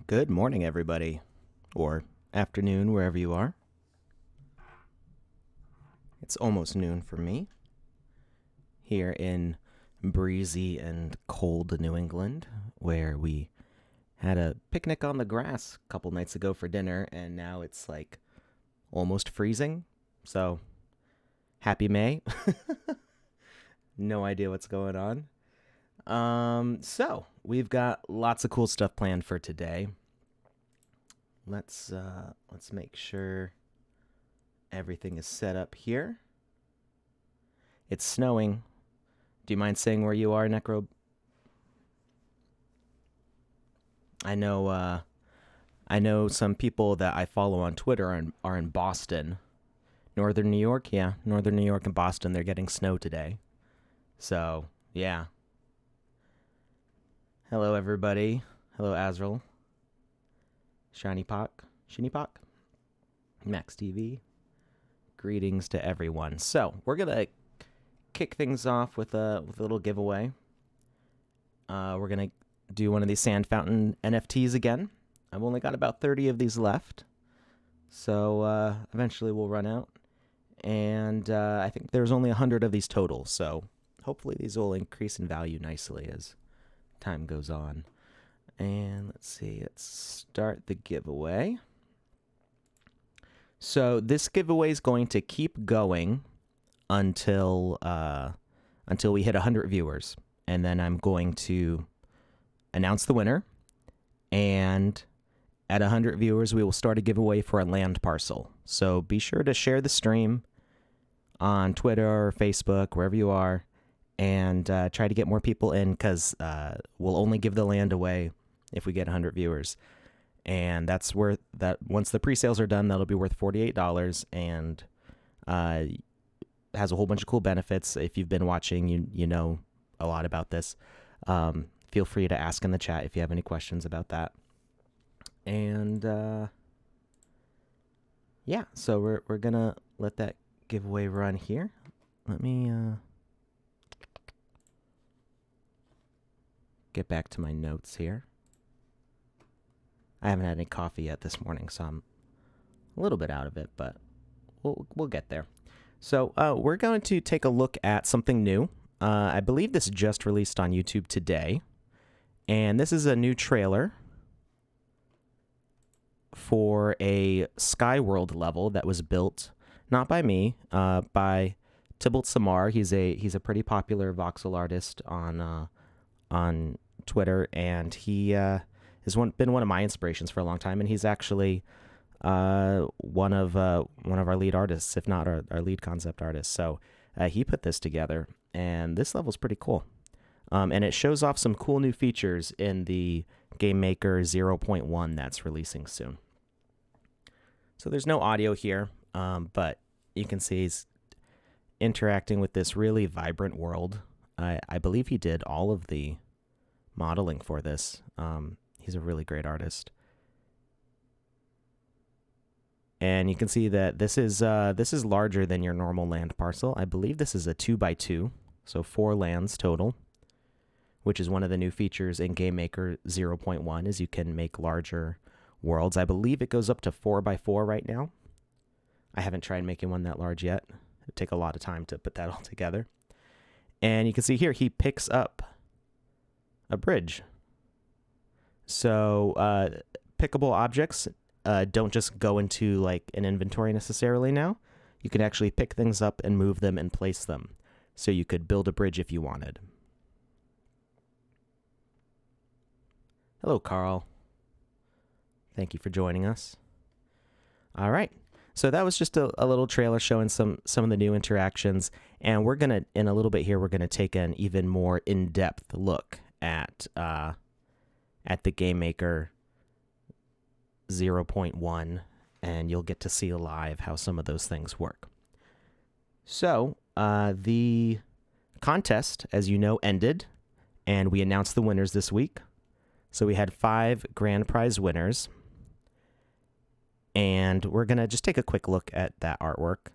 Good morning, everybody, or afternoon, wherever you are. It's almost noon for me here in breezy and cold New England, where we had a picnic on the grass a couple nights ago for dinner, and now it's like almost freezing. So, happy May. No idea what's going on. So we've got lots of cool stuff planned for today. Let's make sure everything is set up here. It's snowing. Do you mind saying where you are, Necro? I know some people that I follow on Twitter are in Boston. Northern New York, yeah. Northern New York and Boston, they're getting snow today. So, yeah. Hello, everybody. Hello, Azrael. Shiny Pock, Max TV. Greetings to everyone. So we're gonna kick things off with a little giveaway. We're gonna do one of these sand fountain NFTs again. I've only got about 30 of these left, so eventually we'll run out. And I think there's only 100 of these total, so hopefully these will increase in value nicely as time goes on. And let's see, let's start the giveaway. So this giveaway is going to keep going until we hit 100 viewers, and then I'm going to announce the winner. And at 100 viewers, we will start a giveaway for a land parcel. So be sure to share the stream on Twitter or Facebook, wherever you are, and try to get more people in, because we'll only give the land away if we get 100 viewers. And that's worth that. Once the pre-sales are done, that'll be worth $48, and has a whole bunch of cool benefits. If you've been watching, you know a lot about this. Feel free to ask in the chat if you have any questions about that. And yeah, so we're gonna let that giveaway run here. Let me get back to my notes here. I haven't had any coffee yet this morning, so I'm a little bit out of it, but we'll get there. So we're going to take a look at something new. I believe this just released on YouTube today, and this is a new trailer for a Skyworld level that was built not by me, by Tybalt Samar. He's a pretty popular voxel artist on Twitter, and he has been one of my inspirations for a long time, and he's actually one of our lead artists, if not our lead concept artist. So he put this together, and this level's pretty cool. And it shows off some cool new features in the Game Maker 0.1 that's releasing soon. So there's no audio here, but you can see he's interacting with this really vibrant world. I believe he did all of the modeling for this. He's a really great artist. And you can see that this is larger than your normal land parcel. I believe this is a 2x2, so 4 lands total, which is one of the new features in Game Maker 0.1, is you can make larger worlds. I believe it goes up to 4x4 right now. I haven't tried making one that large yet. It'd take a lot of time to put that all together. And you can see here he picks up a bridge. So pickable objects don't just go into like an inventory necessarily now. You can actually pick things up and move them and place them. So you could build a bridge if you wanted. Hello, Carl. Thank you for joining us. All right. So that was just a little trailer showing some of the new interactions. And we're going to, in a little bit here, we're going to take an even more in-depth look at the Game Maker 0.1, and you'll get to see live how some of those things work. So the contest, as you know, ended, and we announced the winners this week. So we had 5 grand prize winners, and we're going to just take a quick look at that artwork.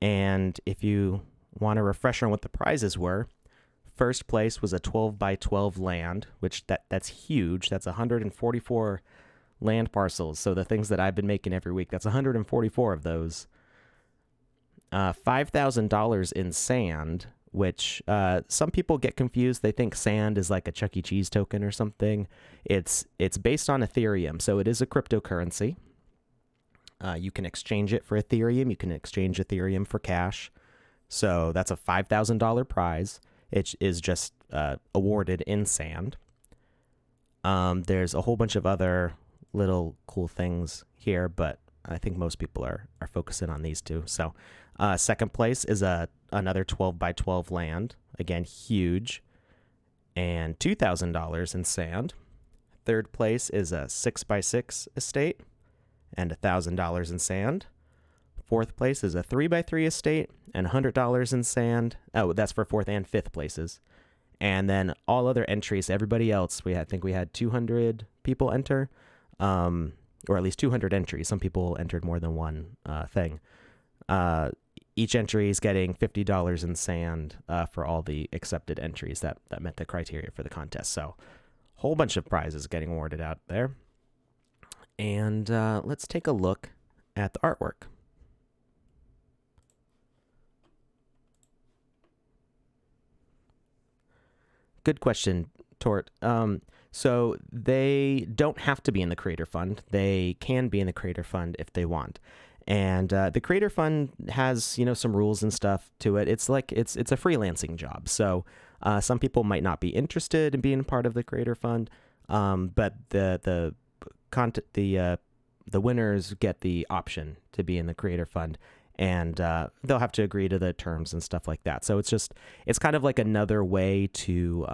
And if you want a refresher on what the prizes were, First place was a 12 by 12 land, which that's huge. That's 144 land parcels. So the things that I've been making every week, that's 144 of those. $5,000 in sand, which some people get confused. They think sand is like a Chuck E. Cheese token or something. It's based on Ethereum, so it is a cryptocurrency. You can exchange it for Ethereum. You can exchange Ethereum for cash. So that's a $5,000 prize. It is just awarded in sand. There's a whole bunch of other little cool things here, but I think most people are focusing on these two. So second place is another 12 by 12 land. Again, huge. And $2,000 in sand. Third place is a 6 by 6 estate and $1,000 in sand. Fourth place is a 3 by 3 estate and $100 in sand. Oh, that's for fourth and fifth places. And then all other entries, everybody else, I think we had 200 people enter, or at least 200 entries. Some people entered more than one thing. Each entry is getting $50 in sand for all the accepted entries that met the criteria for the contest. So whole bunch of prizes getting awarded out there. And let's take a look at the artwork. Good question, Tort. So they don't have to be in the Creator Fund. They can be in the Creator Fund if they want. And the Creator Fund has, some rules and stuff to it. It's like it's a freelancing job. So some people might not be interested in being part of the Creator Fund, but the winners get the option to be in the Creator Fund, and they'll have to agree to the terms and stuff like that. So it's kind of like another way to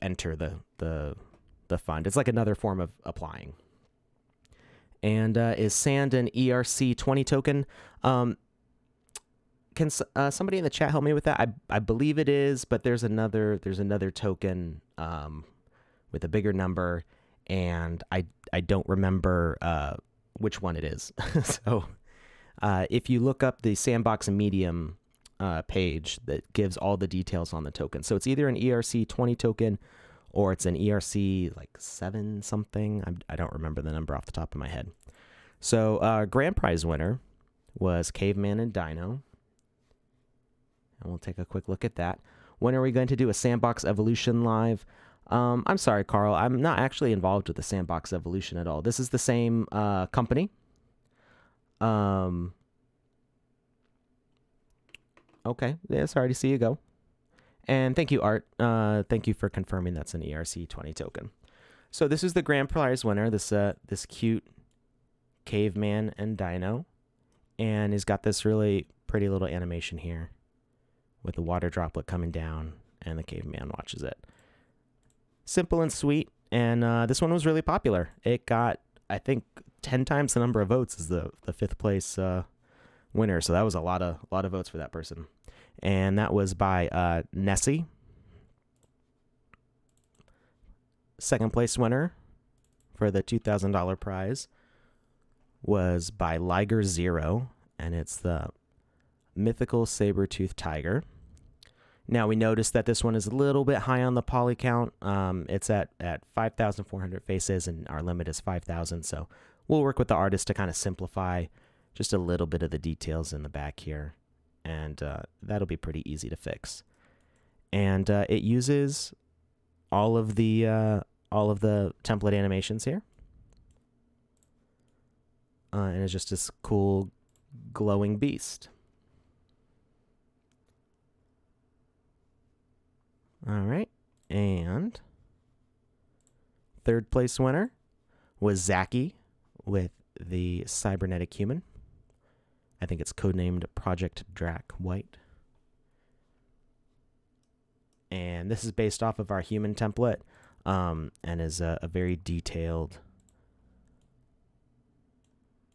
enter the fund. It's like another form of applying. And is sand an ERC 20 token? Can somebody in the chat help me with that? I believe it is, but there's another token with a bigger number, and I don't remember which one it is. So if you look up the Sandbox and Medium page, that gives all the details on the token. So it's either an ERC 20 token or it's an ERC like 7 something. I don't remember the number off the top of my head. So grand prize winner was Caveman and Dino. And we'll take a quick look at that. When are we going to do a Sandbox Evolution live? I'm sorry, Carl. I'm not actually involved with the Sandbox Evolution at all. This is the same company. Okay. Yeah, sorry to see you go. And thank you, Art. Thank you for confirming that's an ERC 20 token. So this is the grand prize winner, this cute Caveman and Dino. And he's got this really pretty little animation here with the water droplet coming down and the caveman watches it. Simple and sweet. And this one was really popular. It got, I think, 10 times the number of votes as the fifth place winner. So that was a lot of votes for that person. And that was by Nessie. Second place winner for the $2,000 prize was by Liger Zero, and it's the Mythical Saber-Tooth Tiger. Now we noticed that this one is a little bit high on the poly count. It's at 5,400 faces, and our limit is 5,000. So we'll work with the artist to kind of simplify just a little bit of the details in the back here, and that'll be pretty easy to fix. And it uses all of the template animations here, and it's just this cool glowing beast. All right, and third place winner was Zaki with the cybernetic human. I think it's codenamed Project Drac White. And this is based off of our human template, and is a very detailed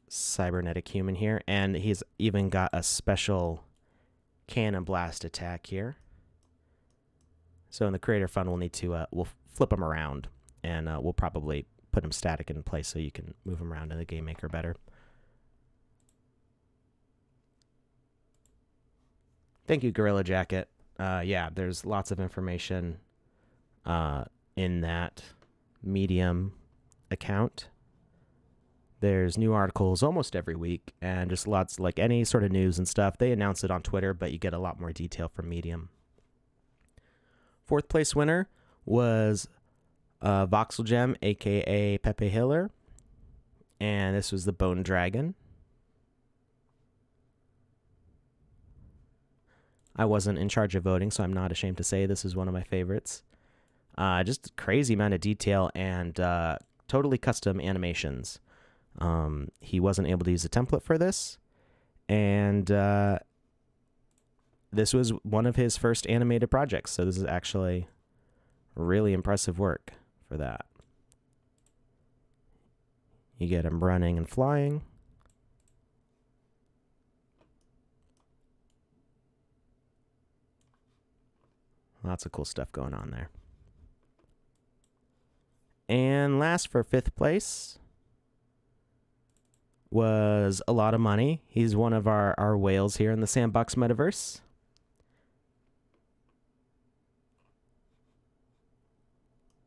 cybernetic human here. And he's even got a special cannon blast attack here. So in the Creator Fund, we'll need to we'll flip him around, and we'll probably put him static in place so you can move him around in the Game Maker better. Thank you, Gorilla Jacket. yeah, there's lots of information in that Medium account. There's new articles almost every week, and just lots, like any sort of news and stuff. They announce it on Twitter, but you get a lot more detail from Medium. Fourth place winner was Voxel Gem, aka Pepe Hiller, and this was the Bone Dragon. I wasn't in charge of voting, so I'm not ashamed to say this is one of my favorites. Just crazy amount of detail and totally custom animations. He wasn't able to use a template for this, and this was one of his first animated projects, so this is actually really impressive work for that. You get him running and flying. Lots of cool stuff going on there. And last, for fifth place, was a lot of money. He's one of our whales here in the Sandbox metaverse.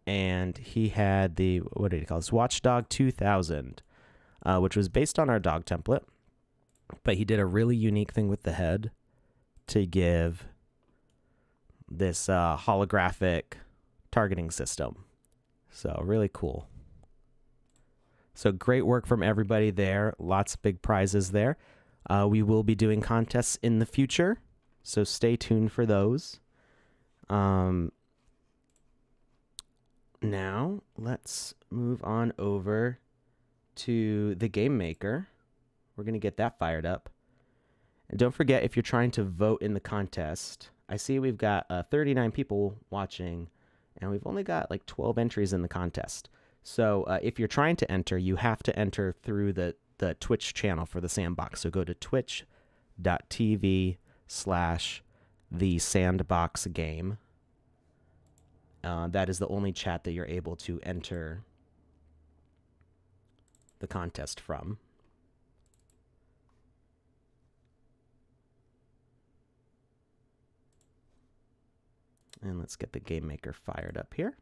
And he had the, what did he call this? Watchdog 2000, which was based on our dog template. But he did a really unique thing with the head to give this holographic targeting system. So really cool. So great work from everybody there. Lots of big prizes there. We will be doing contests in the future, so stay tuned for those. Now, let's move on over to the Game Maker. We're going to get that fired up. And don't forget, if you're trying to vote in the contest, I see we've got 39 people watching, and we've only got like 12 entries in the contest. So if you're trying to enter, you have to enter through the Twitch channel for the Sandbox. So go to twitch.tv/thesandboxgame. That is the only chat that you're able to enter the contest from. And let's get the Game Maker fired up here.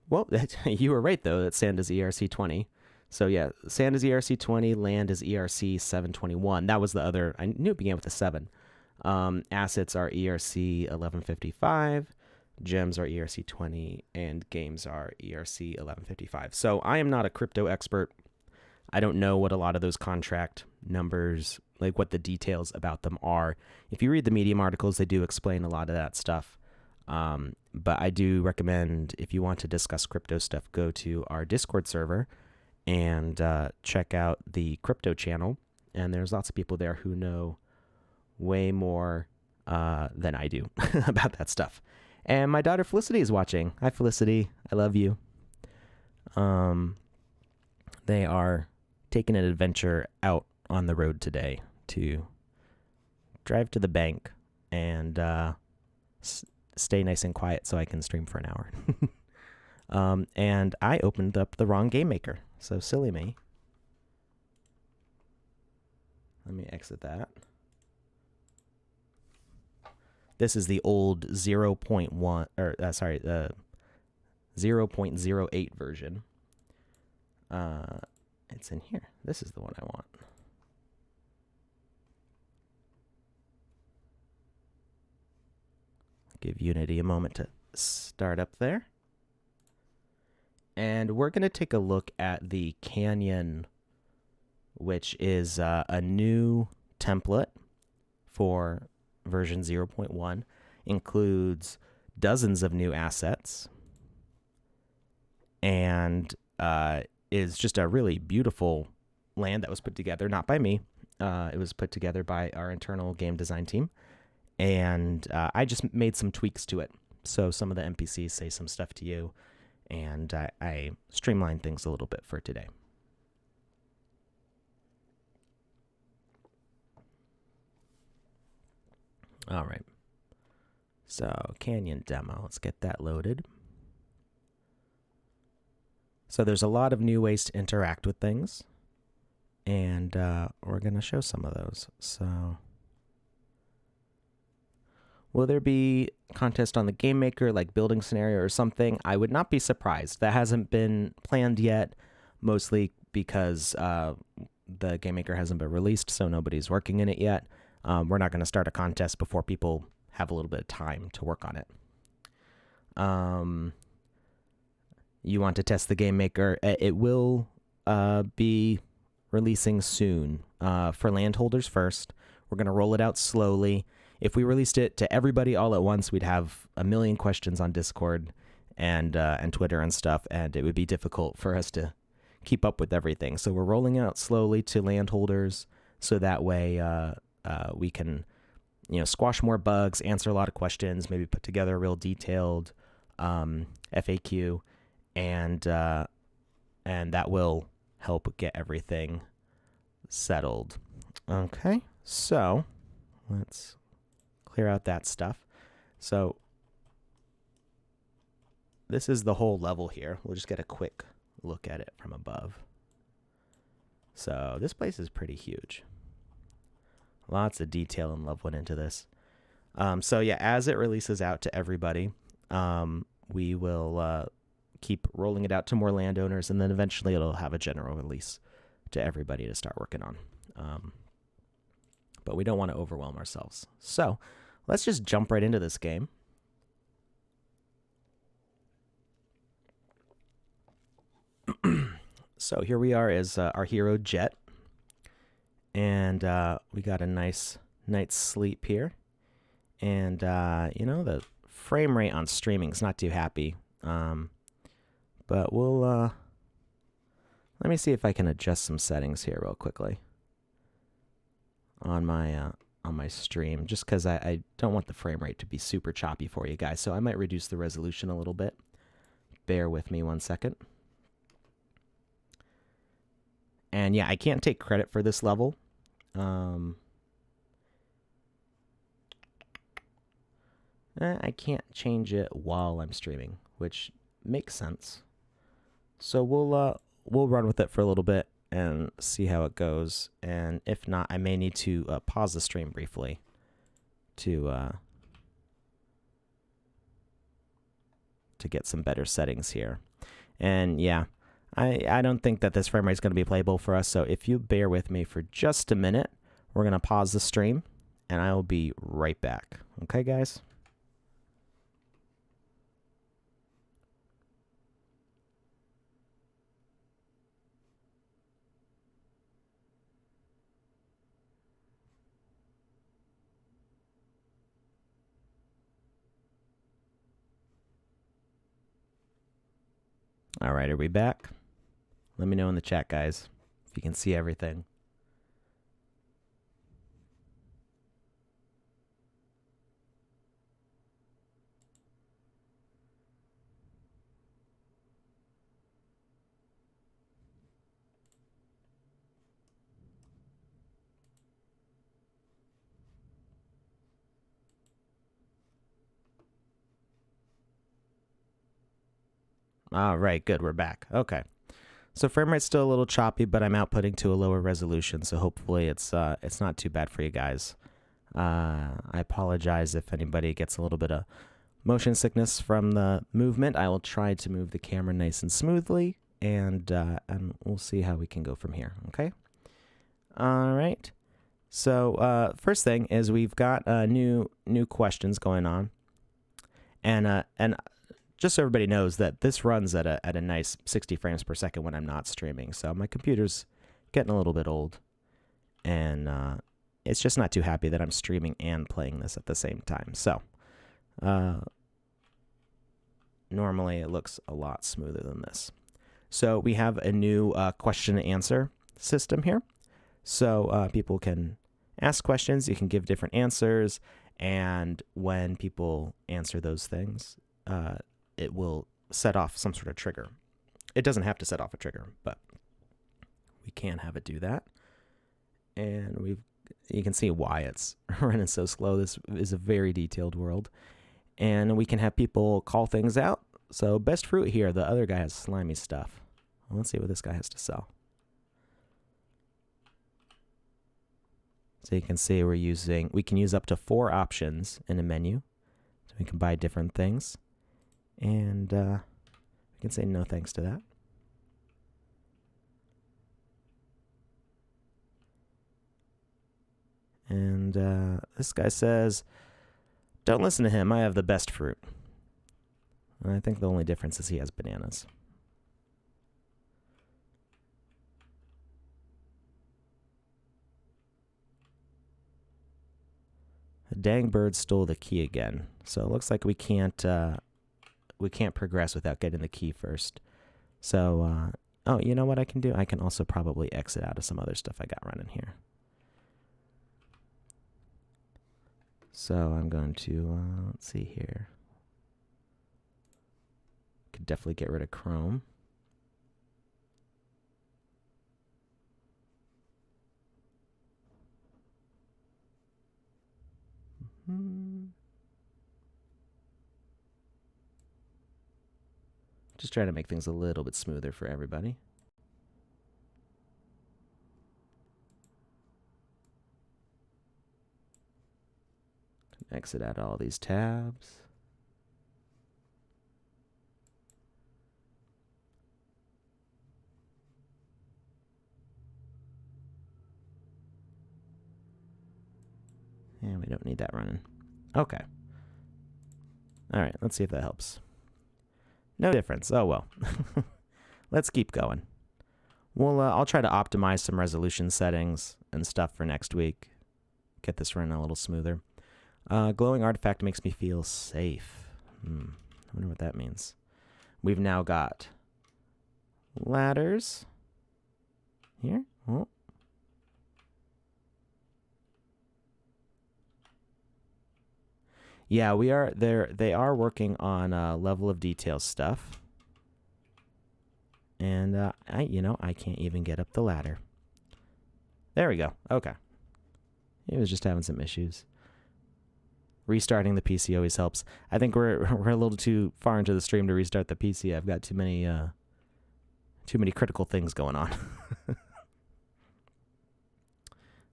Well, you were right, though, that Sand is ERC20. So, yeah, Sand is ERC20, Land is ERC721. That was the other. I knew it began with a 7. Assets are ERC1155. Gems are ERC20. And games are ERC1155. So, I am not a crypto expert. I don't know what a lot of those contract numbers, like what the details about them are. If you read the Medium articles, they do explain a lot of that stuff. But I do recommend, if you want to discuss crypto stuff, go to our Discord server and check out the crypto channel. And there's lots of people there who know way more than I do about that stuff. And my daughter Felicity is watching. Hi, Felicity. I love you. They are taking an adventure out on the road today to drive to the bank and stay nice and quiet so I can stream for an hour. And I opened up the wrong Game Maker, so silly me. Let me exit that. This is the old 0.1, or 0.08 version. It's in here. This is the one I want. Give Unity a moment to start up there. And we're going to take a look at the Canyon, which is a new template for version 0.1. Includes dozens of new assets. And is just a really beautiful land that was put together, not by me. It was put together by our internal game design team. And I just made some tweaks to it. So some of the NPCs say some stuff to you. And I streamlined things a little bit for today. All right. So Canyon demo. Let's get that loaded. So there's a lot of new ways to interact with things, and we're going to show some of those. So will there be contest on the Game Maker, like building scenario or something? I would not be surprised. That hasn't been planned yet, mostly because the Game Maker hasn't been released, so nobody's working in it yet. We're not going to start a contest before people have a little bit of time to work on it. You want to test the Game Maker? It will be releasing soon. For landholders first. We're going to roll it out slowly. If we released it to everybody all at once, we'd have a million questions on Discord and Twitter and stuff, and it would be difficult for us to keep up with everything. So we're rolling out slowly to landholders, so that way we can, squash more bugs, answer a lot of questions, maybe put together a real detailed FAQ, and that will help get everything settled. Okay, so let's clear out that stuff. So this is the whole level here. We'll just get a quick look at it from above. So this place is pretty huge. Lots of detail and love went into this. So yeah, as it releases out to everybody, we will keep rolling it out to more landowners, and then eventually it'll have a general release to everybody to start working on. But we don't want to overwhelm ourselves. So let's just jump right into this game. So here we are as our hero Jet, and we got a nice night's sleep here. And the frame rate on streaming is not too happy, but we'll let me see if I can adjust some settings here real quickly on my stream, just because I don't want the frame rate to be super choppy for you guys. So I might reduce the resolution a little bit. Bear with me 1 second. And yeah, I can't take credit for this level. I can't change it while I'm streaming, which makes sense. So we'll run with it for a little bit and see how it goes. And if not, I may need to pause the stream briefly to get some better settings here. And yeah, I don't think that this frame rate is going to be playable for us. So if you bear with me for just a minute, we're going to pause the stream, and I will be right back. Okay, guys? All right, are we back? Let me know in the chat, guys, if you can see everything. All right, good, we're back. Okay. So frame rate's still a little choppy, but I'm outputting to a lower resolution, so hopefully it's not too bad for you guys. I apologize if anybody gets a little bit of motion sickness from the movement. I will try to move the camera nice and smoothly, and we'll see how we can go from here, okay? All right. So first thing is we've got new questions going on, and just so everybody knows that this runs at a nice 60 frames per second when I'm not streaming. So my computer's getting a little bit old, and it's just not too happy that I'm streaming and playing this at the same time. So normally it looks a lot smoother than this. So we have a new question and answer system here. So people can ask questions, you can give different answers, and when people answer those things, it will set off some sort of trigger. It doesn't have to set off a trigger, but we can have it do that. And you can see why it's running so slow. This is a very detailed world. And we can have people call things out. So best fruit here, the other guy has slimy stuff. Well, let's see what this guy has to sell. So you can see we can use up to 4 options in a menu. So we can buy different things. And we can say no thanks to that. And this guy says, don't listen to him. I have the best fruit. And I think the only difference is he has bananas. The dang bird stole the key again. So it looks like we can't progress without getting the key first. So, oh, you know what I can do? I can also probably exit out of some other stuff I got running here. So I'm going to, let's see here. Could definitely get rid of Chrome. Just trying to make things a little bit smoother for everybody. Exit out all these tabs. And we don't need that running. Okay. All right, let's see if that helps. No difference. Oh, well. Let's keep going. I'll try to optimize some resolution settings and stuff for next week. Get this running a little smoother. Glowing artifact makes me feel safe. I wonder what that means. We've now got ladders here. Oh. Yeah, we are there. They are working on level of detail stuff. And I can't even get up the ladder. There we go. Okay. It was just having some issues. Restarting the PC always helps. I think we're a little too far into the stream to restart the PC. I've got too many critical things going on.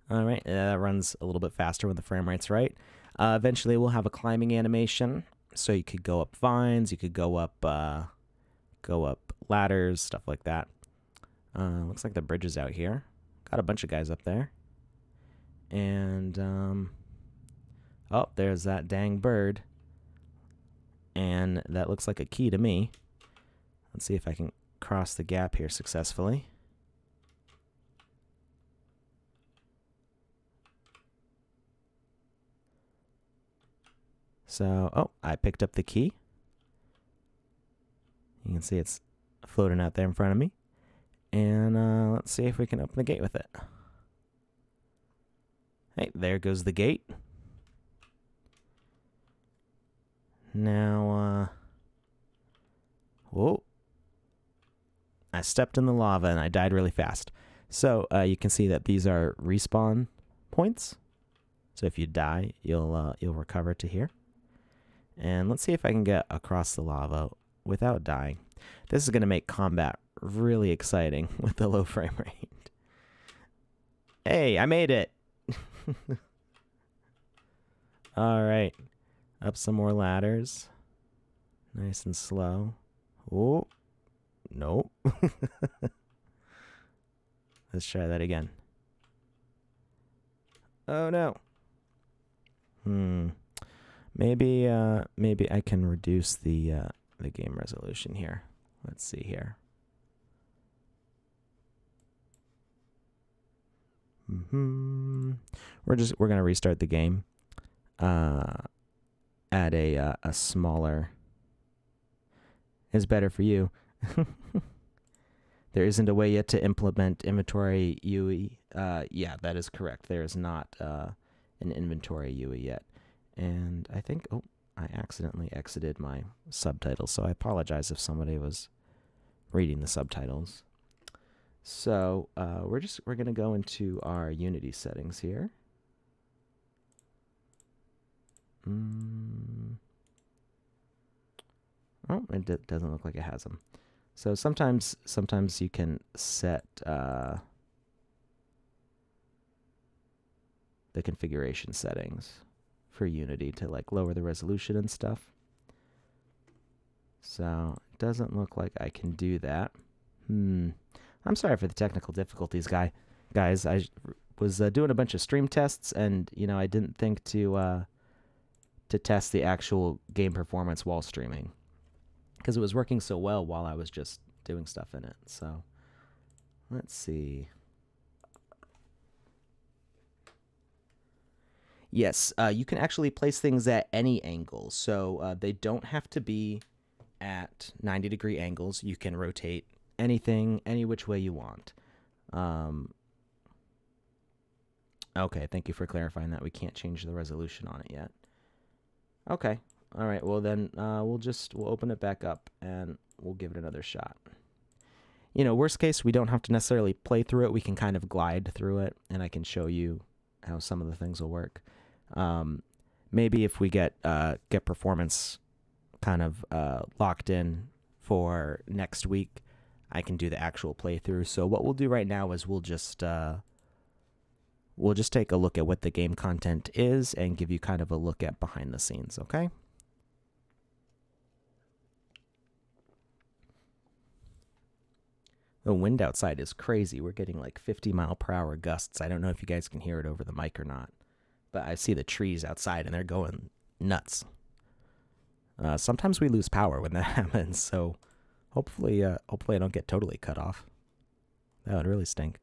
All right, that runs a little bit faster when the frame rate's right. Eventually, we'll have a climbing animation, so you could go up vines, you could go up ladders, stuff like that. Looks like the bridge is out here. Got a bunch of guys up there, and oh, there's that dang bird, and that looks like a key to me. Let's see if I can cross the gap here successfully. So, oh, I picked up the key. You can see it's floating out there in front of me. And let's see if we can open the gate with it. Hey, there goes the gate. Now, whoa. I stepped in the lava and I died really fast. So you can see that these are respawn points. So if you die, you'll recover to here. And let's see if I can get across the lava without dying. This is going to make combat really exciting with the low frame rate. Hey, I made it! All right. Up some more ladders. Nice and slow. Oh, nope. Let's try that again. Oh, no. Maybe I can reduce the game resolution here. Let's see here. We're gonna restart the game. At a smaller is better for you. There isn't a way yet to implement inventory UE. Yeah, that is correct. There is not an inventory UE yet. And I think, oh, I accidentally exited my subtitles, so I apologize if somebody was reading the subtitles. So we're gonna go into our Unity settings here. Oh, it doesn't look like it has them. So sometimes you can set the configuration settings for Unity to like lower the resolution and stuff. So it doesn't look like I can do that. I'm sorry for the technical difficulties, guys. I was doing a bunch of stream tests, and I didn't think to test the actual game performance while streaming, because it was working so well while I was just doing stuff in it. So let's see. Yes, you can actually place things at any angle. So they don't have to be at 90-degree angles. You can rotate anything any which way you want. Okay, thank you for clarifying that. We can't change the resolution on it yet. Okay. All right. Well, then we'll open it back up and we'll give it another shot. Worst case, we don't have to necessarily play through it. We can kind of glide through it, and I can show you how some of the things will work. Maybe if we get performance kind of locked in for next week, I can do the actual playthrough. So what we'll do right now is we'll just take a look at what the game content is and give you kind of a look at behind the scenes, okay? The wind outside is crazy. We're getting like 50-mile-per-hour gusts. I don't know if you guys can hear it over the mic or not, but I see the trees outside and they're going nuts. Sometimes we lose power when that happens, so hopefully I don't get totally cut off. That would really stink.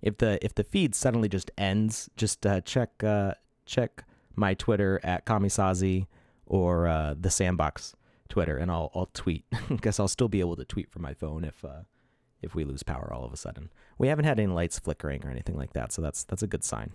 If the feed suddenly just ends, just check my Twitter at KamiSawZe or the Sandbox Twitter, and I'll tweet. Guess I'll still be able to tweet from my phone if we lose power all of a sudden. We haven't had any lights flickering or anything like that, so that's a good sign.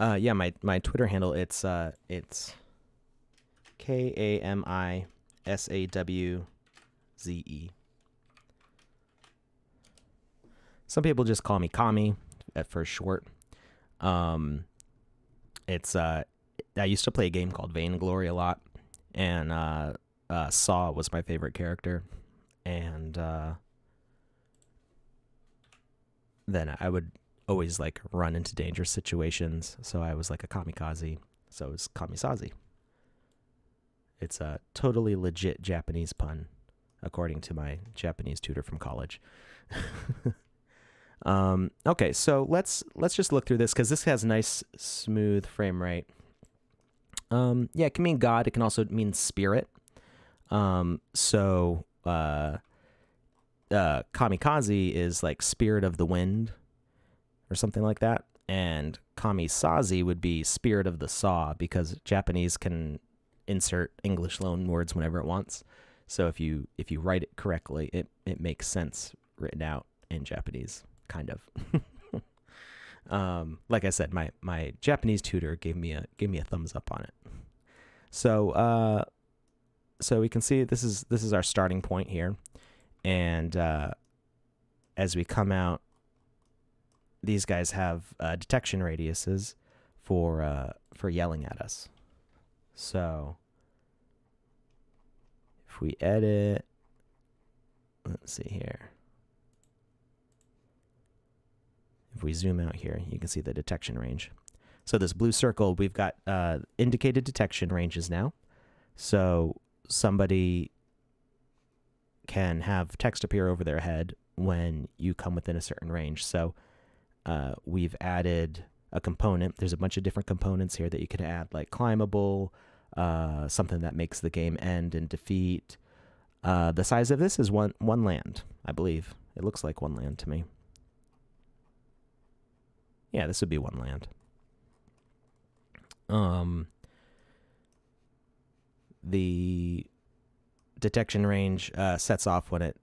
Yeah, my Twitter handle, it's KamiSawZe. Some people just call me Kami for short. It's I used to play a game called Vainglory a lot, and Saw was my favorite character, and then I would always like run into dangerous situations, so I was like a kamikaze, so it was KamiSawZe. It's a totally legit Japanese pun, according to my Japanese tutor from college. Okay, so let's just look through this, because this has nice smooth frame rate. Yeah, it can mean God. It can also mean spirit. So kamikaze is like spirit of the wind or something like that, and KamiSawZe would be spirit of the saw, because Japanese can insert English loan words whenever it wants. So if you write it correctly, it makes sense written out in Japanese, kind of. Like I said, my Japanese tutor gave me a thumbs up on it. So we can see this is our starting point here, and as we come out, these guys have detection radiuses for yelling at us. So if we edit, let's see here. If we zoom out here, you can see the detection range. So this blue circle, we've got indicated detection ranges now. So somebody can have text appear over their head when you come within a certain range. So we've added a component. There's a bunch of different components here that you can add, like climbable, something that makes the game end in defeat. The size of this is one land, I believe. It looks like one land to me. Yeah, this would be one land. The detection range sets off when it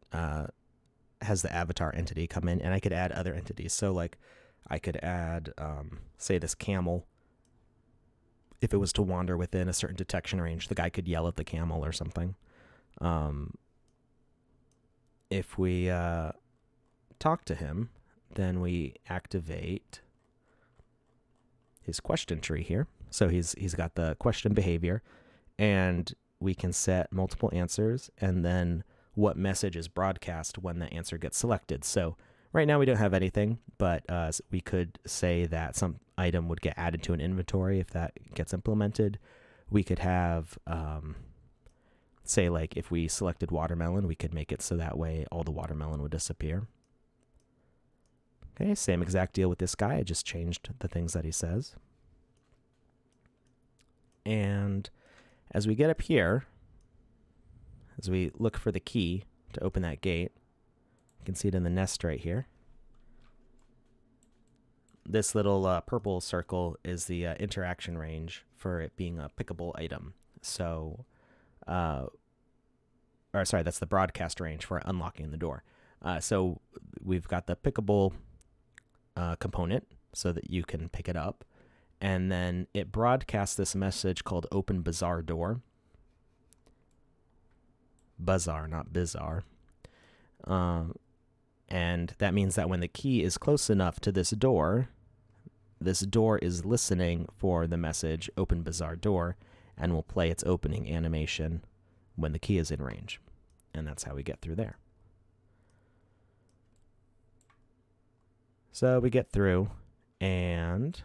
has the avatar entity come in, and I could add other entities. So like I could add, say, this camel. If it was to wander within a certain detection range, the guy could yell at the camel or something. If we talk to him, then we activate his question tree here. So he's got the question behavior, and we can set multiple answers and then what message is broadcast when the answer gets selected. So right now we don't have anything, but we could say that some item would get added to an inventory if that gets implemented. We could have, say, like if we selected watermelon, we could make it so that way all the watermelon would disappear. Okay, same exact deal with this guy. I just changed the things that he says. And as we get up here, as we look for the key to open that gate, you can see it in the nest right here. This little purple circle is the interaction range for it being a pickable item. So, that's the broadcast range for unlocking the door. So we've got the pickable component so that you can pick it up. And then it broadcasts this message called open bazaar door. Bazaar, not bizarre. And that means that when the key is close enough to this door is listening for the message open bazaar door and will play its opening animation when the key is in range. And that's how we get through there. So we get through and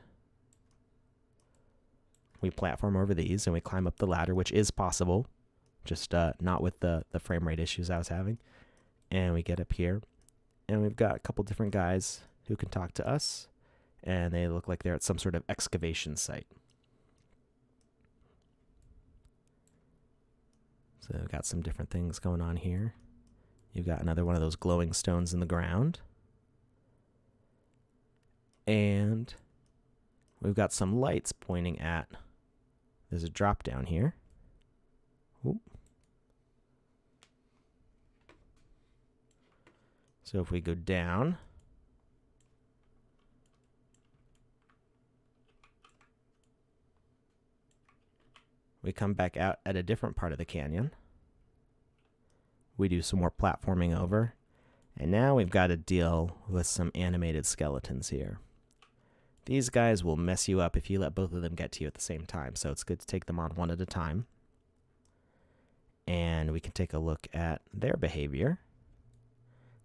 we platform over these and we climb up the ladder, which is possible, just not with the frame rate issues I was having. And we get up here and we've got a couple different guys who can talk to us, and they look like they're at some sort of excavation site. So we've got some different things going on here. You've got another one of those glowing stones in the ground. And we've got some lights pointing at, there's a drop down here. Oop. So if we go down, we come back out at a different part of the canyon. We do some more platforming over, and now we've got to deal with some animated skeletons here. These guys will mess you up if you let both of them get to you at the same time, so it's good to take them on one at a time. And we can take a look at their behavior.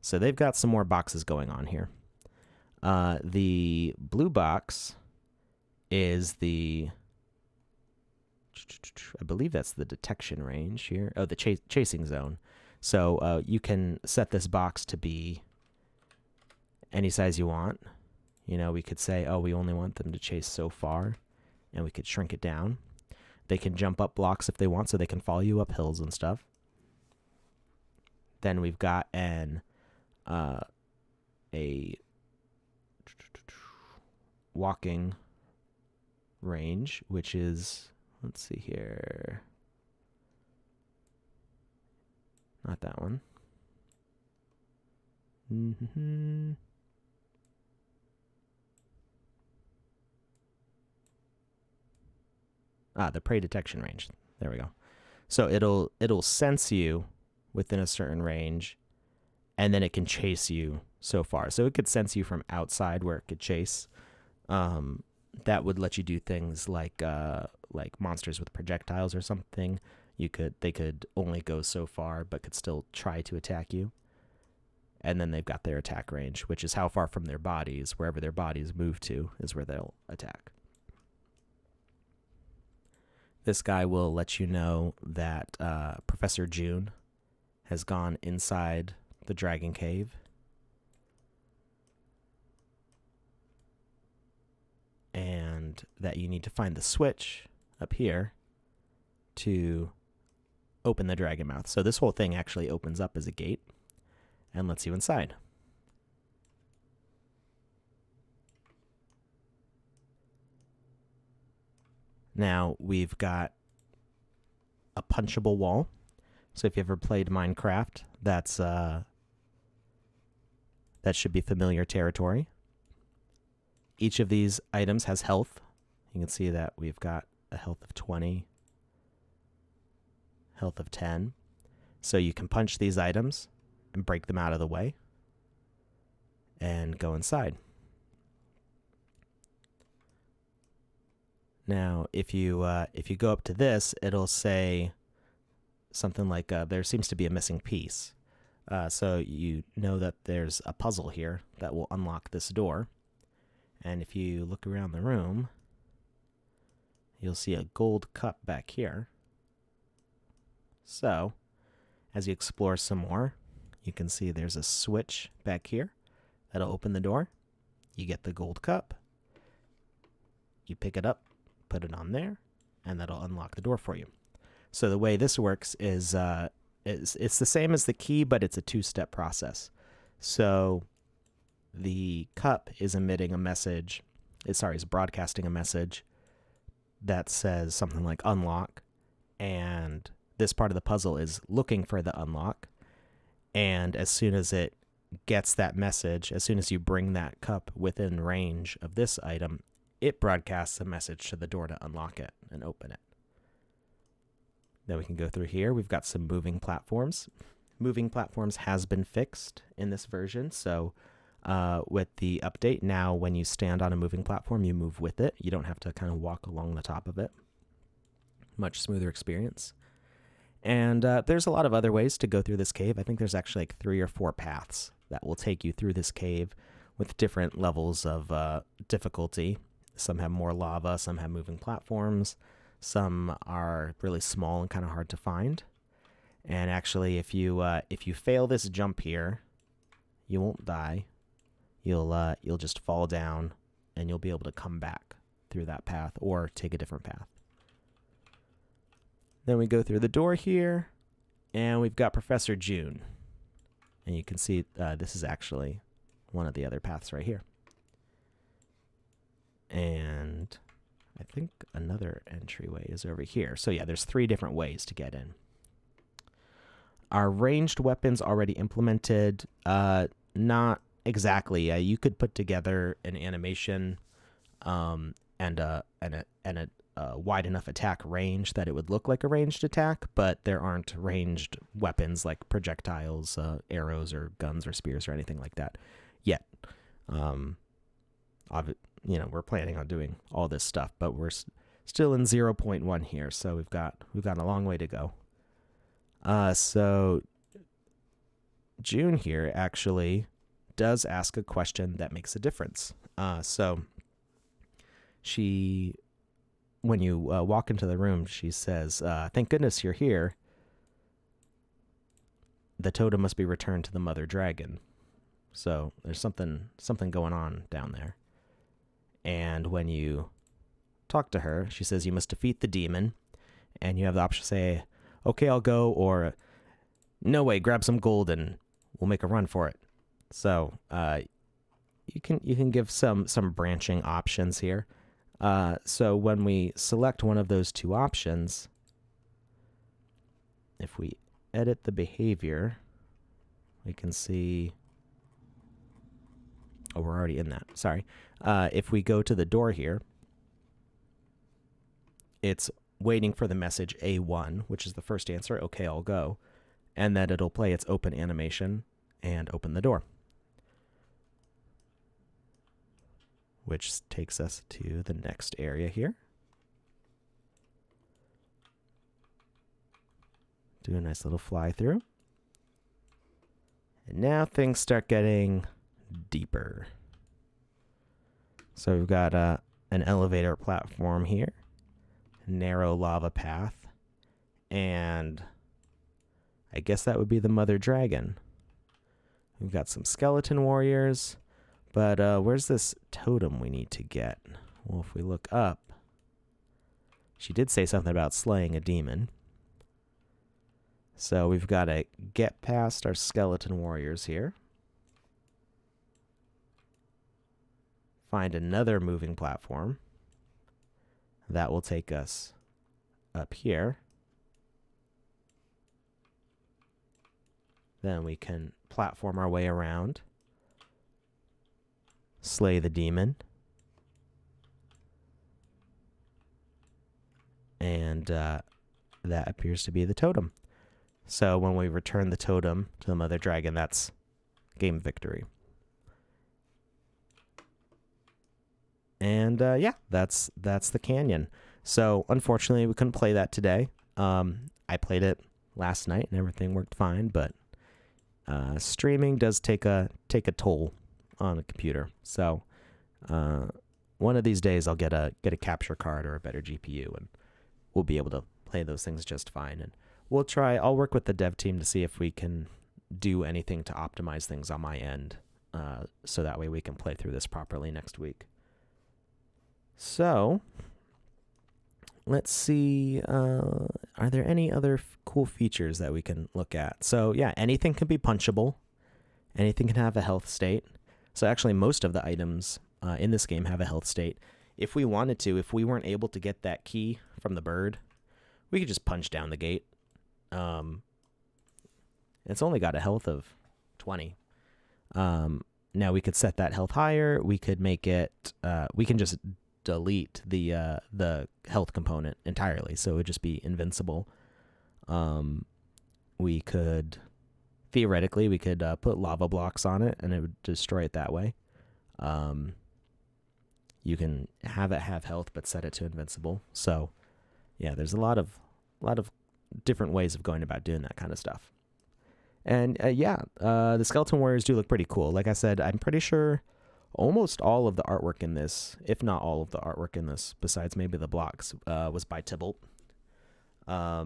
So they've got some more boxes going on here. The blue box is the, I believe that's the detection range here. Oh, the chasing zone. So you can set this box to be any size you want. You know, we could say, oh, we only want them to chase so far, and we could shrink it down. They can jump up blocks if they want, so they can follow you up hills and stuff. Then we've got a walking range, which is, let's see here, not that one. The prey detection range. There we go. So it'll sense you within a certain range, and then it can chase you so far. So it could sense you from outside where it could chase. That would let you do things like monsters with projectiles or something. They could only go so far, but could still try to attack you. And then they've got their attack range, which is how far from their bodies, wherever their bodies move to, is where they'll attack. This guy will let you know that Professor June has gone inside the Dragon Cave. And that you need to find the switch up here to open the dragon mouth. So this whole thing actually opens up as a gate and lets you inside. Now we've got a punchable wall. So if you ever played Minecraft, that should be familiar territory. Each of these items has health. You can see that we've got a health of 20, health of 10. So you can punch these items and break them out of the way. and go inside. Now, if you go up to this, it'll say something like, there seems to be a missing piece. So you know that there's a puzzle here that will unlock this door. And if you look around the room, you'll see a gold cup back here. So, as you explore some more, you can see there's a switch back here that'll open the door. You get the gold cup. You pick it up, put it on there, and that'll unlock the door for you. So the way this works is it's the same as the key, but it's a two-step process. So the cup is emitting a message, is broadcasting a message that says something like unlock, and this part of the puzzle is looking for the unlock, and as soon as it gets that message, as soon as you bring that cup within range of this item, it broadcasts a message to the door to unlock it and open it. Then we can go through here. We've got some moving platforms. Moving platforms has been fixed in this version, so with the update, now when you stand on a moving platform, you move with it. You don't have to kind of walk along the top of it. Much smoother experience. And there's a lot of other ways to go through this cave. I think there's actually like 3 or 4 paths that will take you through this cave with different levels of difficulty. Some have more lava, some have moving platforms, some are really small and kind of hard to find. And actually, if you fail this jump here, you won't die. You'll just fall down, and you'll be able to come back through that path or take a different path. Then we go through the door here, and we've got Professor June. And you can see this is actually one of the other paths right here. And I think another entryway is over here. So yeah, there's 3 different ways to get in. Are ranged weapons already implemented? Not exactly. You could put together an animation and a wide enough attack range that it would look like a ranged attack, but there aren't ranged weapons like projectiles, arrows, or guns, or spears, or anything like that yet. We're planning on doing all this stuff, but we're still in 0.1 here, so we've got a long way to go. So June here actually does ask a question that makes a difference. So when you walk into the room, she says, "Thank goodness you're here. The totem must be returned to the mother dragon." So there's something going on down there. And when you talk to her, she says you must defeat the demon, and you have the option to say, "Okay, I'll go," or "No way, grab some gold and we'll make a run for it." So you can give some branching options here. So when we select one of those 2 options, if we edit the behavior, we can see, oh, we're already in that, sorry. If we go to the door here, it's waiting for the message A1, which is the first answer, "Okay, I'll go," and then it'll play its open animation and open the door, which takes us to the next area here. Do a nice little fly through. And now things start getting deeper. So we've got an elevator platform here, narrow lava path, and I guess that would be the mother dragon. We've got some skeleton warriors, but where's this totem we need to get? Well, if we look up, she did say something about slaying a demon. So we've got to get past our skeleton warriors here. Find another moving platform. That will take us up here. Then we can platform our way around. Slay the demon. And that appears to be the totem. So when we return the totem to the mother dragon, that's game victory. Yeah, that's the canyon. So unfortunately, we couldn't play that today. I played it last night and everything worked fine, but streaming does take a toll on the computer. So one of these days I'll get a capture card or a better GPU, and we'll be able to play those things just fine. And I'll work with the dev team to see if we can do anything to optimize things on my end, so that way we can play through this properly next week. So let's see, are there any other cool features that we can look at? So yeah, anything can be punchable. Anything can have a health state. So actually most of the items in this game have a health state. If we wanted to, if we weren't able to get that key from the bird, we could just punch down the gate. It's only got a health of 20. Now we could set that health higher. We could make it, we can just delete the health component entirely, so it would just be invincible. We could theoretically put lava blocks on it and it would destroy it that way. You can have it have health but set it to invincible. So yeah, there's a lot of different ways of going about doing that kind of stuff. And the skeleton warriors do look pretty cool. Like I said, I'm pretty sure almost all of the artwork in this, if not all of the artwork in this, besides maybe the blocks, was by Tybalt. I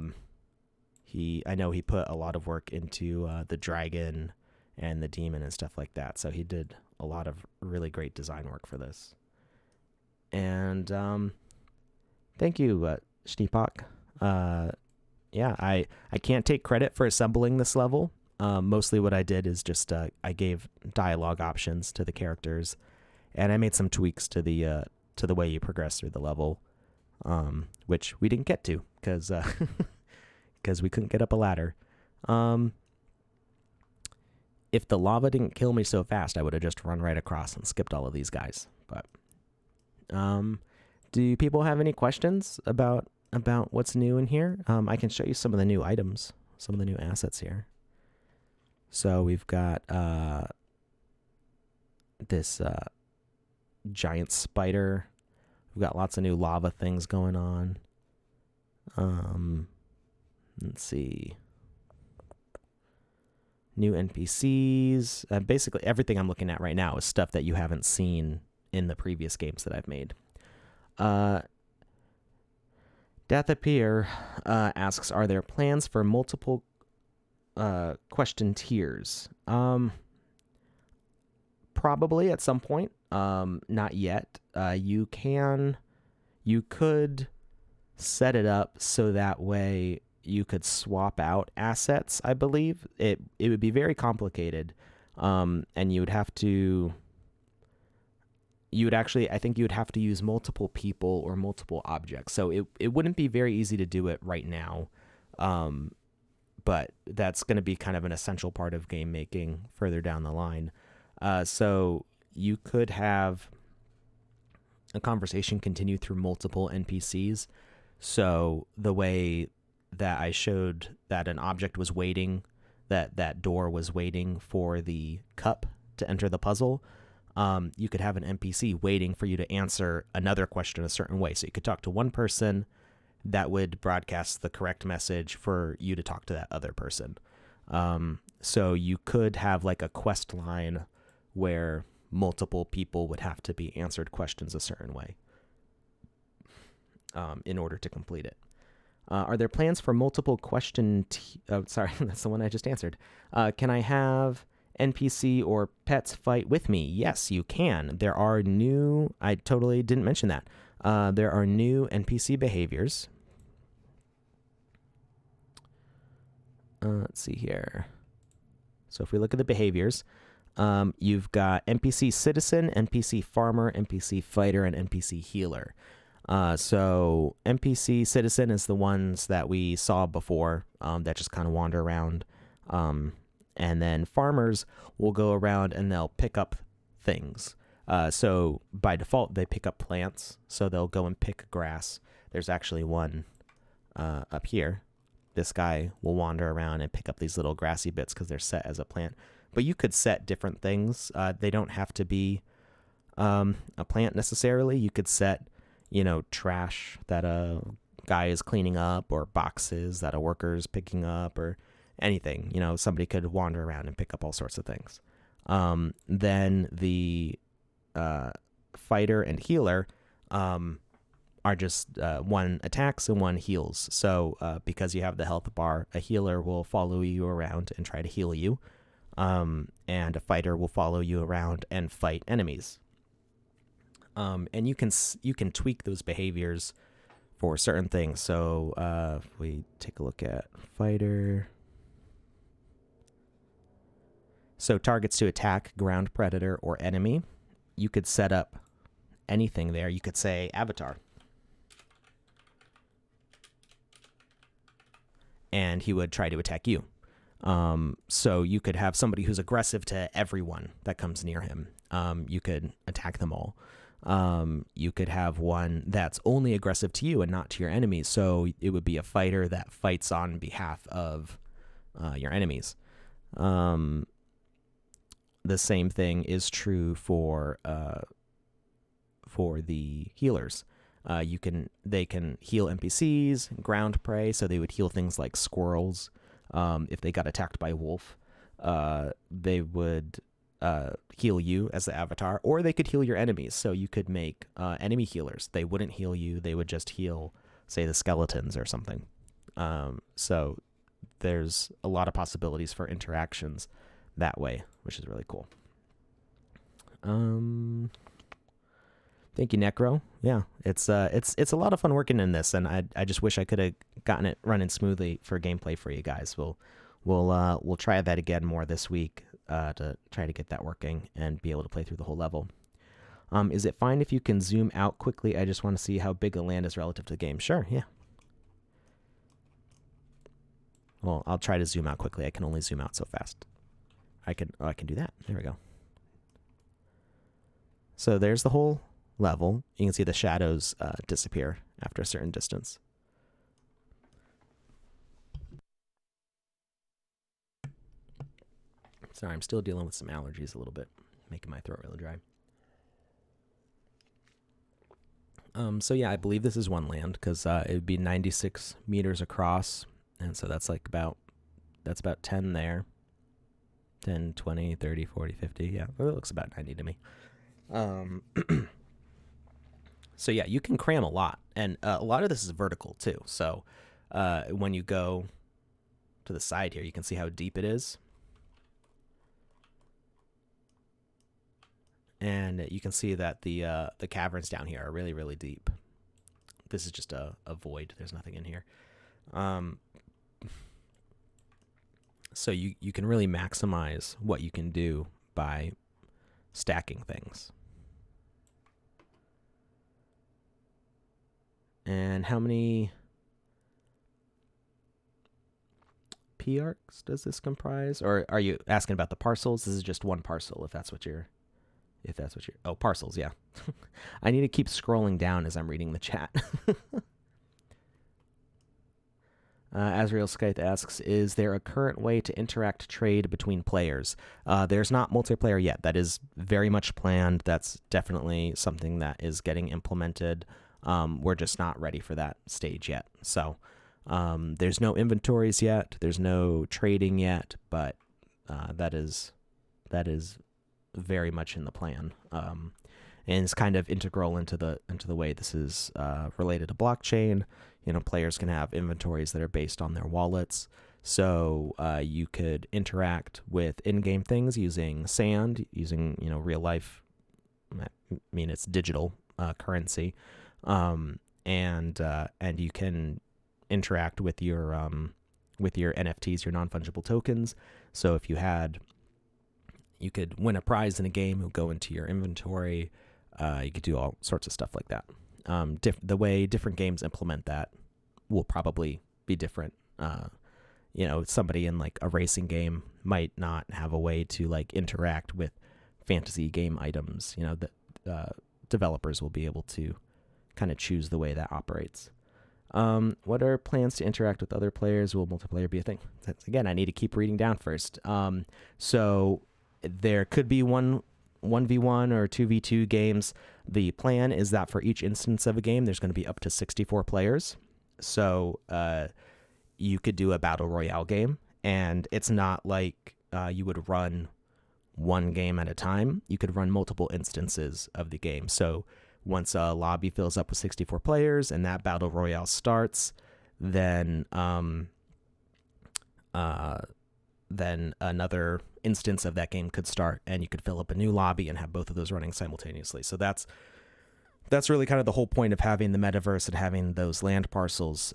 know he put a lot of work into the dragon and the demon and stuff like that. So he did a lot of really great design work for this. And thank you, Schneepock. I can't take credit for assembling this level. Mostly what I did is just I gave dialogue options to the characters, and I made some tweaks to the way you progress through the level, which we didn't get to because we couldn't get up a ladder. If the lava didn't kill me so fast, I would have just run right across and skipped all of these guys. But do people have any questions about what's new in here? I can show you some of the new items, some of the new assets here. So we've got this giant spider. We've got lots of new lava things going on. Let's see. New NPCs. Basically, everything I'm looking at right now is stuff that you haven't seen in the previous games that I've made. Dathapir asks, are there plans for multiple question tiers? Probably at some point. Not yet. You could set it up so that way you could swap out assets. I believe it would be very complicated, and you would have to. I think you would have to use multiple people or multiple objects. So it wouldn't be very easy to do it right now. But that's going to be kind of an essential part of game making further down the line. So you could have a conversation continue through multiple NPCs. So the way that I showed that an object was waiting, that door was waiting for the cup to enter the puzzle, you could have an NPC waiting for you to answer another question a certain way. So you could talk to one person that would broadcast the correct message for you to talk to that other person. So you could have like a quest line where multiple people would have to be answered questions a certain way in order to complete it. Are there plans for multiple question... sorry, that's the one I just answered. Can I have NPC or pets fight with me? Yes, you can. There are new... I totally didn't mention that. There are new NPC behaviors. Let's see here. So if we look at the behaviors, you've got NPC citizen, NPC farmer, NPC fighter, and NPC healer. So NPC citizen is the ones that we saw before, that just kind of wander around. And then farmers will go around and they'll pick up things. So by default, they pick up plants. So they'll go and pick grass. There's actually one up here. This guy will wander around and pick up these little grassy bits because they're set as a plant. But you could set different things. They don't have to be a plant necessarily. You could set, trash that a guy is cleaning up, or boxes that a worker is picking up, or anything. Somebody could wander around and pick up all sorts of things. Then the fighter and healer are just one attacks and one heals. So because you have the health bar, a healer will follow you around and try to heal you, and a fighter will follow you around and fight enemies. And you can tweak those behaviors for certain things. So if we take a look at fighter, so targets to attack, ground predator, or enemy, you could set up anything there. You could say avatar, and he would try to attack you. So you could have somebody who's aggressive to everyone that comes near him. You could attack them all. You could have one that's only aggressive to you and not to your enemies. So it would be a fighter that fights on behalf of your enemies. The same thing is true for the healers. They can heal NPCs, ground prey, so they would heal things like squirrels. If they got attacked by a wolf, they would heal you as the avatar, or they could heal your enemies. So you could make enemy healers. They wouldn't heal you. They would just heal, say, the skeletons or something. So there's a lot of possibilities for interactions that way, which is really cool. Thank you, Necro. Yeah, it's a lot of fun working in this, and I just wish I could have gotten it running smoothly for gameplay for you guys. We'll try that again more this week to try to get that working and be able to play through the whole level. Is it fine if you can zoom out quickly? I just want to see how big a land is relative to the game. Sure, yeah. Well, I'll try to zoom out quickly. I can only zoom out so fast. I can do that. There we go. So there's the whole level. You can see the shadows disappear after a certain distance. Sorry, I'm still dealing with some allergies a little bit, making my throat really dry. So yeah, I believe this is one land, because it would be 96 meters across, and so that's about 10 there. 10, 20, 30, 40, 50. Yeah, it looks about 90 to me. So yeah, you can cram a lot, and a lot of this is vertical too. So when you go to the side here, you can see how deep it is. And you can see that the caverns down here are really, really deep. This is just a void. There's nothing in here. So you can really maximize what you can do by stacking things. And how many P arcs does this comprise? Or are you asking about the parcels? This is just one parcel, if that's what you're... Oh, parcels, yeah. I need to keep scrolling down as I'm reading the chat. Azrael Skythe asks, is there a current way to interact trade between players? There's not multiplayer yet. That is very much planned. That's definitely something that is getting implemented. We're just not ready for that stage yet. So there's no inventories yet. There's no trading yet, but that is very much in the plan. And it's kind of integral into the way this is related to blockchain. Players can have inventories that are based on their wallets. So you could interact with in-game things using sand, using real life. I mean, it's digital currency, and you can interact with your NFTs, your non-fungible tokens. So if you could win a prize in a game, it would go into your inventory. You could do all sorts of stuff like that. The way different games implement that will probably be different. Somebody in like a racing game might not have a way to like interact with fantasy game items. That developers will be able to kind of choose the way that operates. What are plans to interact with other players? Will multiplayer be a thing? Again, I need to keep reading down first. So there could be one 1v1 or 2v2 games, the plan is that for each instance of a game, there's going to be up to 64 players. So you could do a battle royale game, and it's not like you would run one game at a time. You could run multiple instances of the game. So once a lobby fills up with 64 players and that battle royale starts, then another instance of that game could start, and you could fill up a new lobby and have both of those running simultaneously. So that's really kind of the whole point of having the metaverse and having those land parcels,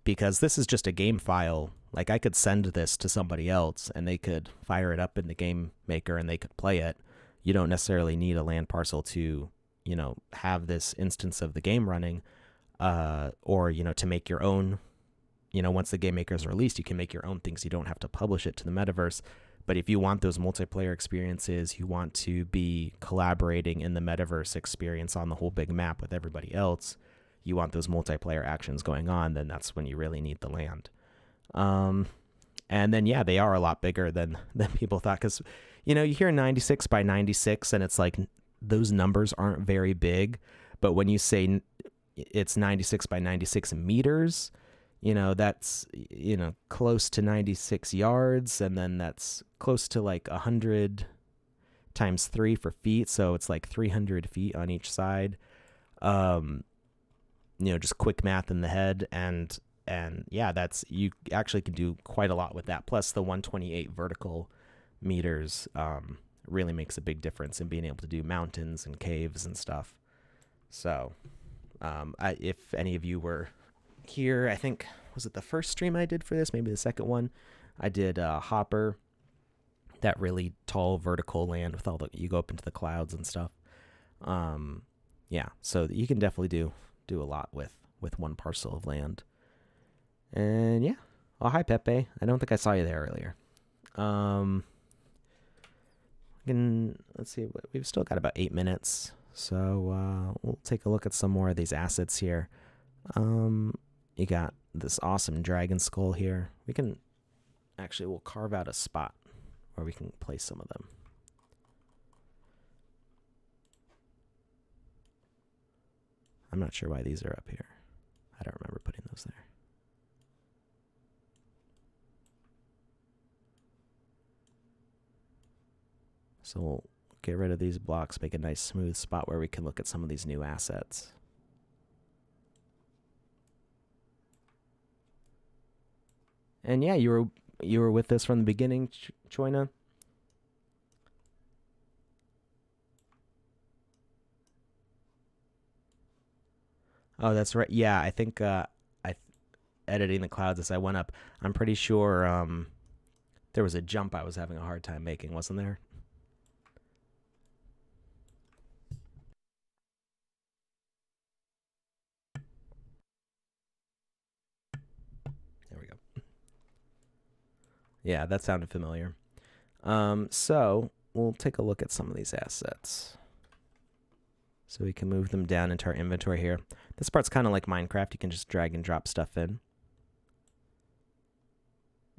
because this is just a game file. Like, I could send this to somebody else and they could fire it up in the game maker and they could play it. You don't necessarily need a land parcel to, have this instance of the game running, or, to make your own. Once the game maker is released, you can make your own things. You don't have to publish it to the metaverse. But if you want those multiplayer experiences, you want to be collaborating in the metaverse experience on the whole big map with everybody else, you want those multiplayer actions going on, then that's when you really need the land. And then, yeah, they are a lot bigger than people thought. Because, you hear 96 by 96, and it's like those numbers aren't very big. But when you say it's 96 by 96 meters, that's, close to 96 yards, and then that's close to like 100 times 3 for feet. So it's like 300 feet on each side. Just quick math in the head. And yeah, you actually can do quite a lot with that. Plus the 128 vertical meters, really makes a big difference in being able to do mountains and caves and stuff. So, if any of you were here, I think, was it the first stream I did for this, maybe the second one, I did Hopper, that really tall vertical land with you go up into the clouds and stuff. Yeah, so you can definitely do a lot with one parcel of land. And yeah, hi Pepe, I don't think I saw you there earlier. Let's see, we've still got about 8 minutes, so we'll take a look at some more of these assets here. You got this awesome dragon skull here. We'll carve out a spot where we can place some of them. I'm not sure why these are up here. I don't remember putting those there. So we'll get rid of these blocks, make a nice smooth spot where we can look at some of these new assets. And yeah, you were with us from the beginning, Choina. Oh, that's right. Yeah, I think editing the clouds as I went up, I'm pretty sure there was a jump I was having a hard time making, wasn't there? There we go. Yeah, that sounded familiar. So we'll take a look at some of these assets. So we can move them down into our inventory here. This part's kind of like Minecraft. You can just drag and drop stuff in.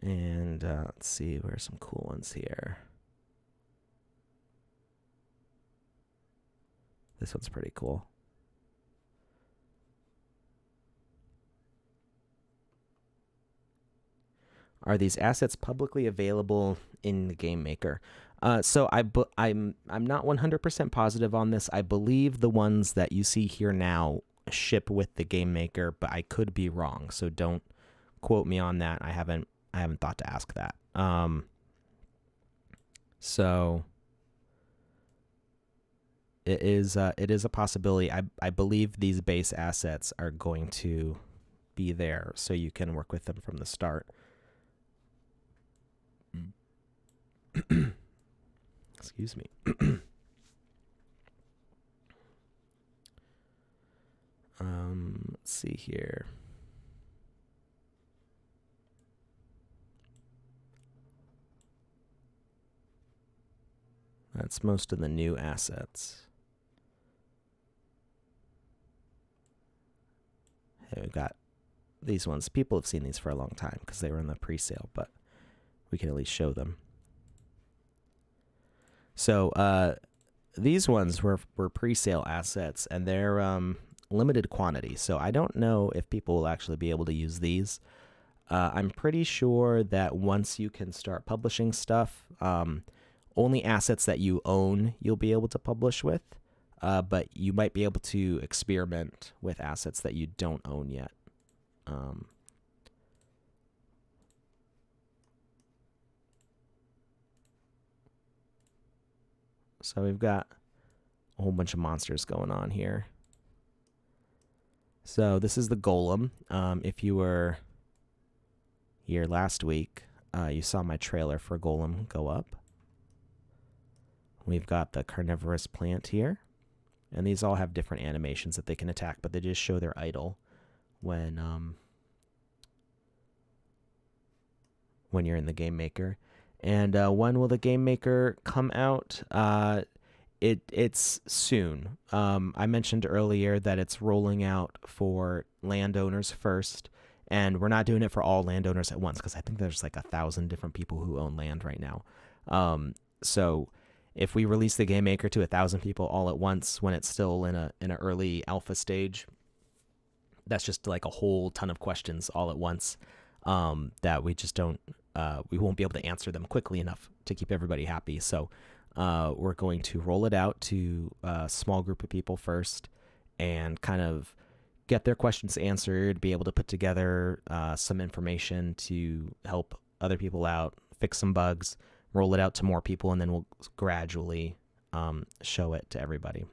And let's see, where are some cool ones here? This one's pretty cool. Are these assets publicly available in the game maker? So I'm not 100% positive on this. I believe the ones that you see here now ship with the game maker, but I could be wrong. So don't quote me on that. I haven't thought to ask that. So it is a possibility. I believe these base assets are going to be there, so you can work with them from the start. Excuse me. Let's see here. That's most of the new assets. Hey, we've got these ones. People have seen these for a long time because they were in the pre-sale, but we can at least show them. So these ones were pre-sale assets, and they're limited quantity. So I don't know if people will actually be able to use these. I'm pretty sure that once you can start publishing stuff, only assets that you own you'll be able to publish with, but you might be able to experiment with assets that you don't own yet. So we've got a whole bunch of monsters going on here. So this is the golem. If you were here last week, you saw my trailer for golem go up. We've got the carnivorous plant here. And these all have different animations that they can attack, but they just show their idle when you're in the game maker. And when will the game maker come out? It's soon. I mentioned earlier that it's rolling out for landowners first, and we're not doing it for all landowners at once because I think there's like 1,000 different people who own land right now. So if we release the game maker to 1,000 people all at once when it's still in an early alpha stage, that's just like a whole ton of questions all at once that we just don't. We won't be able to answer them quickly enough to keep everybody happy. So we're going to roll it out to a small group of people first and kind of get their questions answered, be able to put together some information to help other people out, fix some bugs, roll it out to more people, and then we'll gradually show it to everybody.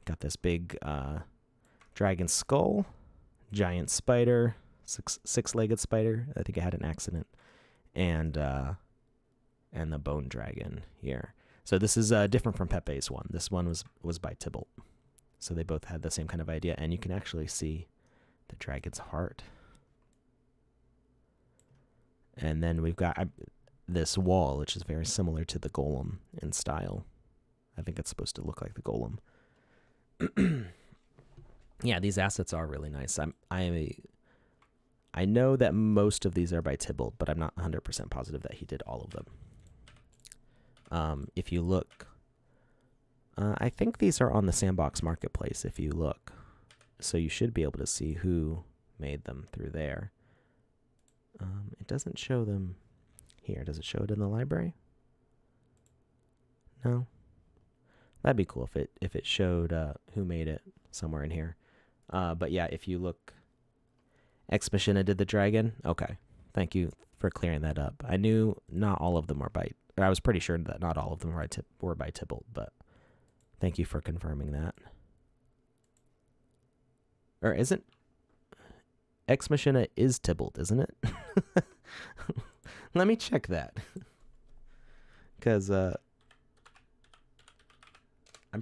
Got this big dragon skull, giant spider, six-legged spider. I think it had an accident. And the bone dragon here. So this is different from Pepe's one. This one was by Tybalt. So they both had the same kind of idea, and you can actually see the dragon's heart. And then we've got this wall, which is very similar to the golem in style. I think it's supposed to look like the golem. Yeah, these assets are really nice. I know that most of these are by Tybalt, but I'm not 100% positive that he did all of them. If you look, I think these are on the Sandbox marketplace if you look. So you should be able to see who made them through there. It doesn't show them here. Does it show it in the library? No. That'd be cool if it showed who made it somewhere in here. But yeah, if you look, Ex Machina did the dragon. Okay, thank you for clearing that up. I knew not all of them were by. Or I was pretty sure that not all of them were by Tybalt, but thank you for confirming that. Or isn't Ex Machina is Tybalt, isn't it? Let me check that, because I'm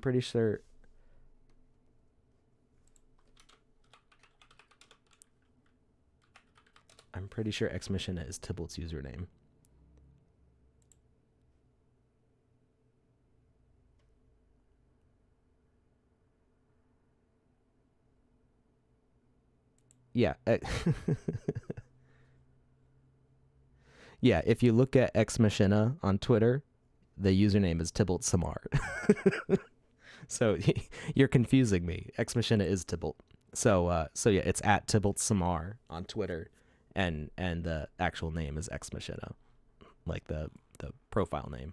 pretty sure. I'm pretty sure Ex Machina is Tybalt's username. Yeah. Yeah, if you look at Ex Machina on Twitter, the username is Tybalt Samar. So you're confusing me. Ex Machina is Tybalt. So yeah, it's at Tybalt Samar on Twitter. And the actual name is Ex Machina, like the profile name.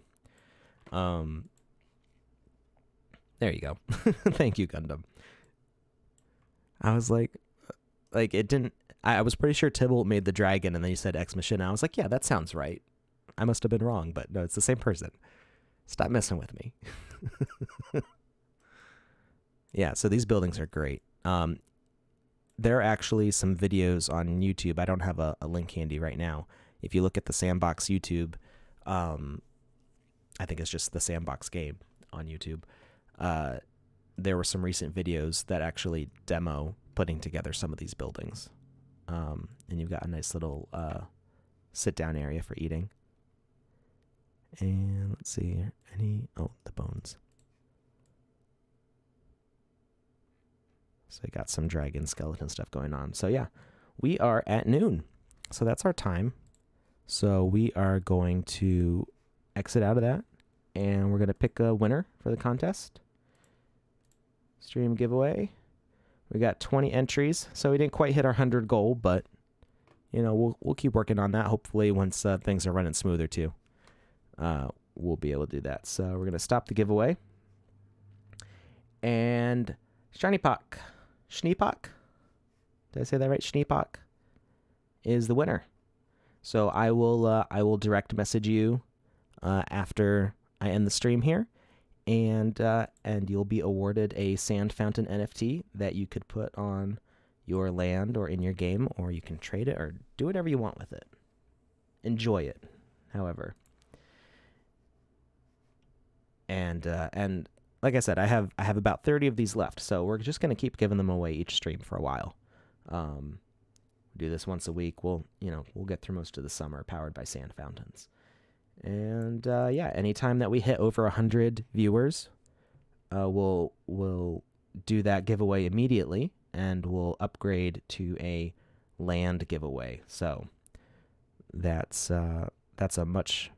There you go. Thank you, Gundam. I was like it didn't. I was pretty sure Tybalt made the dragon, and then you said Ex Machina. I was like, yeah, that sounds right. I must have been wrong, but no, it's the same person. Stop messing with me. Yeah, so these buildings are great. There are actually some videos on YouTube. I don't have a link handy right now. If you look at the Sandbox YouTube, I think it's just the Sandbox game on YouTube. There were some recent videos that actually demo putting together some of these buildings. And you've got a nice little sit-down area for eating. And let's see, the bones. So I got some dragon skeleton stuff going on. So yeah, we are at noon. So that's our time. So we are going to exit out of that and we're going to pick a winner for the contest. Stream giveaway. We got 20 entries, so we didn't quite hit our 100 goal, but you know, we'll keep working on that. Hopefully, once things are running smoother too, we'll be able to do that. So we're gonna stop the giveaway. And Schneepock, did I say that right? Schneepock is the winner. So I will direct message you after I end the stream here, and you'll be awarded a sand fountain NFT that you could put on your land or in your game, or you can trade it or do whatever you want with it. Enjoy it, however. And like I said, I have about 30 of these left, so we're just gonna keep giving them away each stream for a while. Do this once a week. We'll get through most of the summer powered by sand fountains. And yeah, anytime that we hit over 100 viewers, we'll do that giveaway immediately, and we'll upgrade to a land giveaway. So that's a much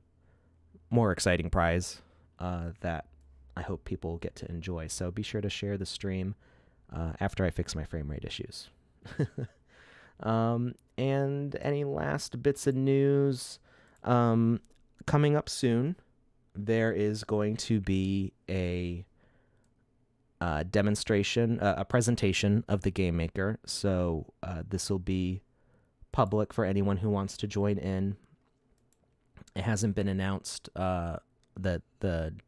more exciting prize that I hope people get to enjoy. So be sure to share the stream after I fix my frame rate issues. And any last bits of news? Coming up soon, there is going to be a demonstration, a presentation of the Game Maker. So this will be public for anyone who wants to join in. It hasn't been announced the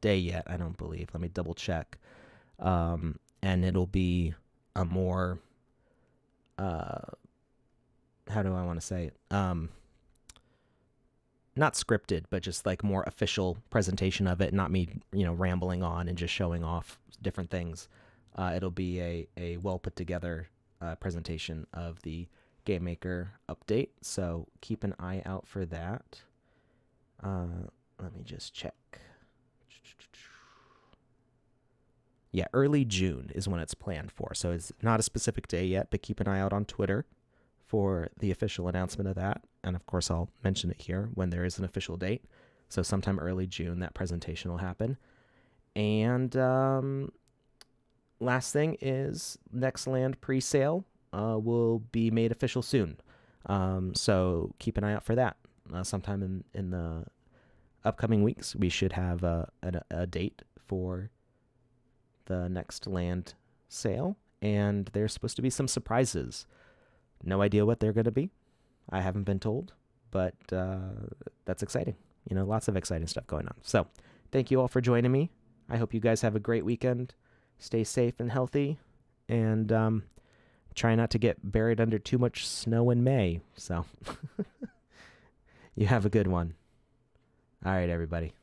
day yet, I don't believe. Let me double check. And it'll be a more how do I want to say it? Not scripted, but just like more official presentation of it, not me, rambling on and just showing off different things. It'll be a well put together presentation of the Game Maker update, so keep an eye out for that. Let me just check. Yeah, early June is when it's planned for, so it's not a specific day yet, but keep an eye out on Twitter for the official announcement of that. And of course, I'll mention it here when there is an official date. So sometime early June, that presentation will happen. And last thing is Next Land pre-sale will be made official soon. So keep an eye out for that. Sometime in the upcoming weeks, we should have a date for the Next Land sale. And there's supposed to be some surprises. No idea what they're going to be. I haven't been told, but that's exciting. Lots of exciting stuff going on. So thank you all for joining me. I hope you guys have a great weekend. Stay safe and healthy, and try not to get buried under too much snow in May. So you have a good one. All right, everybody.